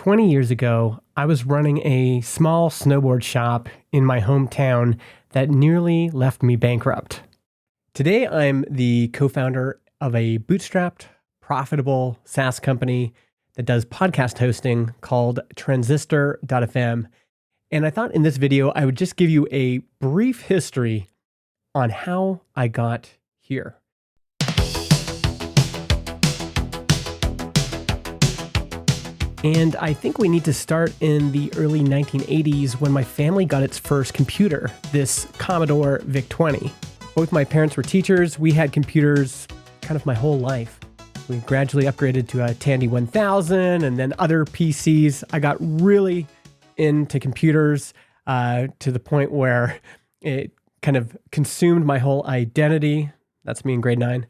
20 years ago, I was running a small snowboard shop in my hometown that nearly left me bankrupt. Today, I'm the co-founder of a bootstrapped, profitable SaaS company that does podcast hosting called Transistor.fm. And I thought in this video, I would just give you a brief history on how I got here. And I think we need to start in the early 1980s when my family got its first computer, this Commodore VIC-20. Both my parents were teachers. We had computers kind of my whole life. We gradually upgraded to a Tandy 1000 and then other PCs. I got really into computers to the point where it kind of consumed my whole identity. That's me in grade 9.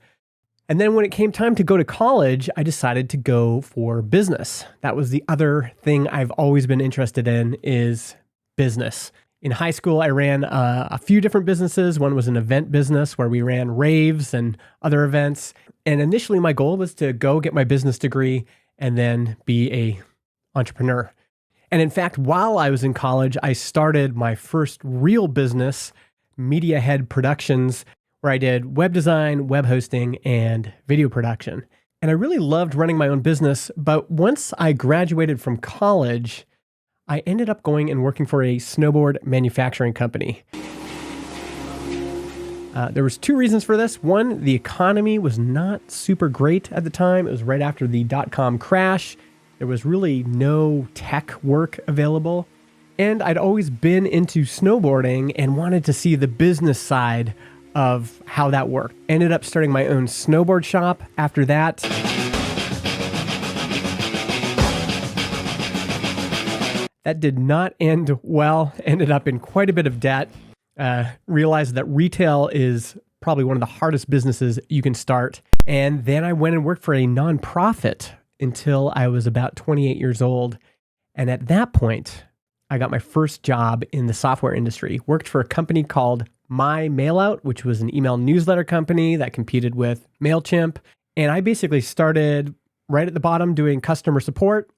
And then when it came time to go to college, I decided to go for business. That was the other thing I've always been interested in is business. In high school, I ran a few different businesses. One was an event business where we ran raves and other events. And initially my goal was to go get my business degree and then be an entrepreneur. And in fact, while I was in college, I started my first real business, Media Head Productions, where I did web design, web hosting, and video production. And I really loved running my own business, but once I graduated from college, I ended up going and working for a snowboard manufacturing company. There was two reasons for this. One, the economy was not super great at the time. It was right after the dot-com crash. There was really no tech work available. And I'd always been into snowboarding and wanted to see the business side of how that worked. Ended up starting my own snowboard shop after that. That did not end well. Ended up in quite a bit of debt. Realized that retail is probably one of the hardest businesses you can start. And then I went and worked for a nonprofit until I was about 28 years old. And at that point, I got my first job in the software industry. Worked for a company called My Mailout, which was an email newsletter company that competed with MailChimp. And I basically started right at the bottom doing customer support,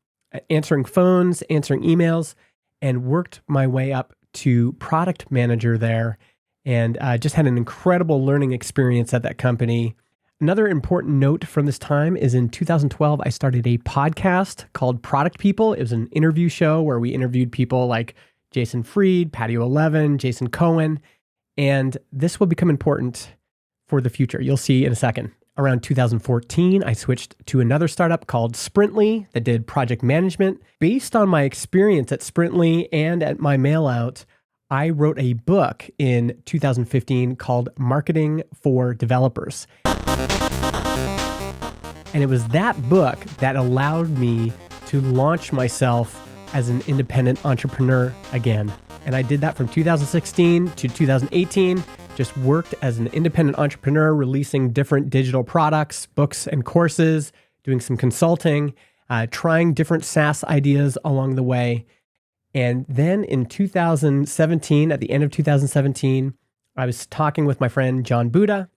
answering phones, answering emails, and worked my way up to product manager there. And just had an incredible learning experience at that company. Another important note from this time is in 2012, I started a podcast called Product People. It was an interview show where we interviewed people like Jason Fried, Patio 11, Jason Cohen. And this will become important for the future. You'll see in a second. Around 2014, I switched to another startup called Sprintly that did project management. Based on my experience at Sprintly and at My Mailout, I wrote a book in 2015 called Marketing for Developers. And it was that book that allowed me to launch myself as an independent entrepreneur again. And I did that from 2016 to 2018, just worked as an independent entrepreneur, releasing different digital products, books, and courses, doing some consulting, trying different SaaS ideas along the way. And then in 2017, at the end of 2017, I was talking with my friend John Buda,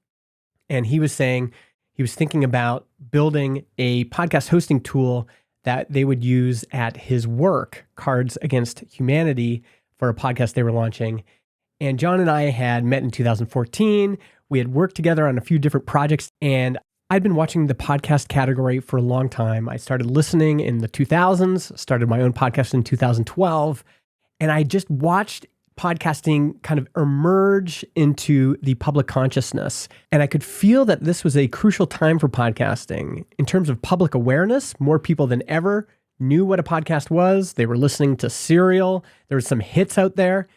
and he was saying he was thinking about building a podcast hosting tool that they would use at his work, Cards Against Humanity, for a podcast they were launching. And John and I had met in 2014. We had worked together on a few different projects, and I'd been watching the podcast category for a long time. I started listening in the 2000s, started my own podcast in 2012, and I just watched podcasting kind of emerge into the public consciousness. And I could feel that this was a crucial time for podcasting. In terms of public awareness, more people than ever knew what a podcast was. They were listening to Serial. There were some hits out there.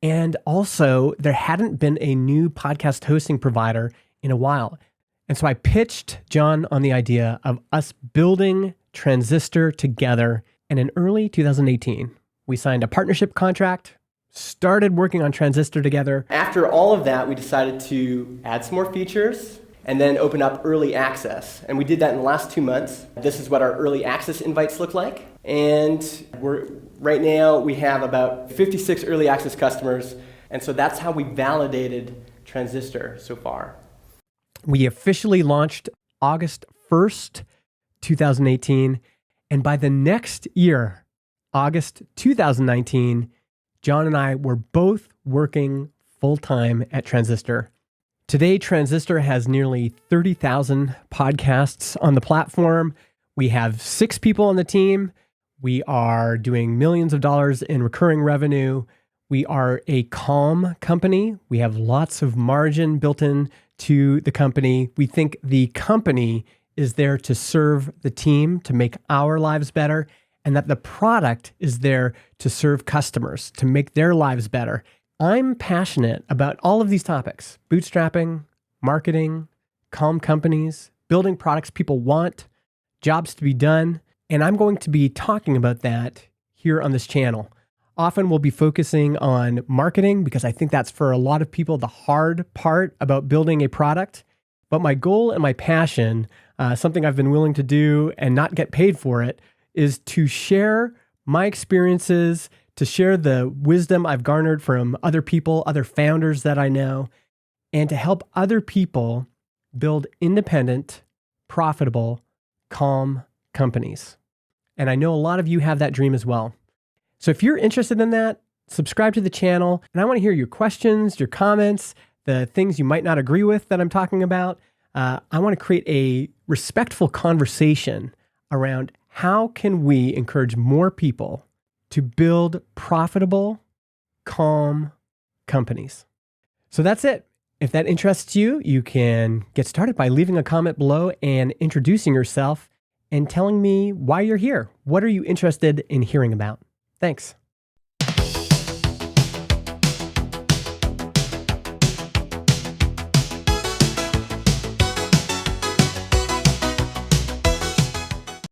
And also, there hadn't been a new podcast hosting provider in a while. And so I pitched John on the idea of us building Transistor together. And in early 2018, we signed a partnership contract, started working on Transistor together. After all of that, we decided to add some more features and then open up early access. And we did that in the last 2 months. This is what our early access invites look like. And right now we have about 56 early access customers. And so that's how we validated Transistor so far. We officially launched August 1st, 2018. And by the next year, August 2019, John and I were both working full-time at Transistor. Today, Transistor has nearly 30,000 podcasts on the platform. We have 6 people on the team. We are doing millions of dollars in recurring revenue. We are a calm company. We have lots of margin built in to the company. We think the company is there to serve the team, to make our lives better, and that the product is there to serve customers, to make their lives better. I'm passionate about all of these topics: bootstrapping, marketing, calm companies, building products people want, jobs to be done. And I'm going to be talking about that here on this channel. Often we'll be focusing on marketing because I think that's for a lot of people the hard part about building a product. But my goal and my passion, something I've been willing to do and not get paid for it, is to share my experiences, to share the wisdom I've garnered from other people, other founders that I know, and to help other people build independent, profitable, calm companies. And I know a lot of you have that dream as well. So if you're interested in that, subscribe to the channel, and I want to hear your questions, your comments, the things you might not agree with that I'm talking about. I want to create a respectful conversation around how can we encourage more people to build profitable, calm companies. So that's it. If that interests you, you can get started by leaving a comment below and introducing yourself and telling me why you're here. What are you interested in hearing about? Thanks.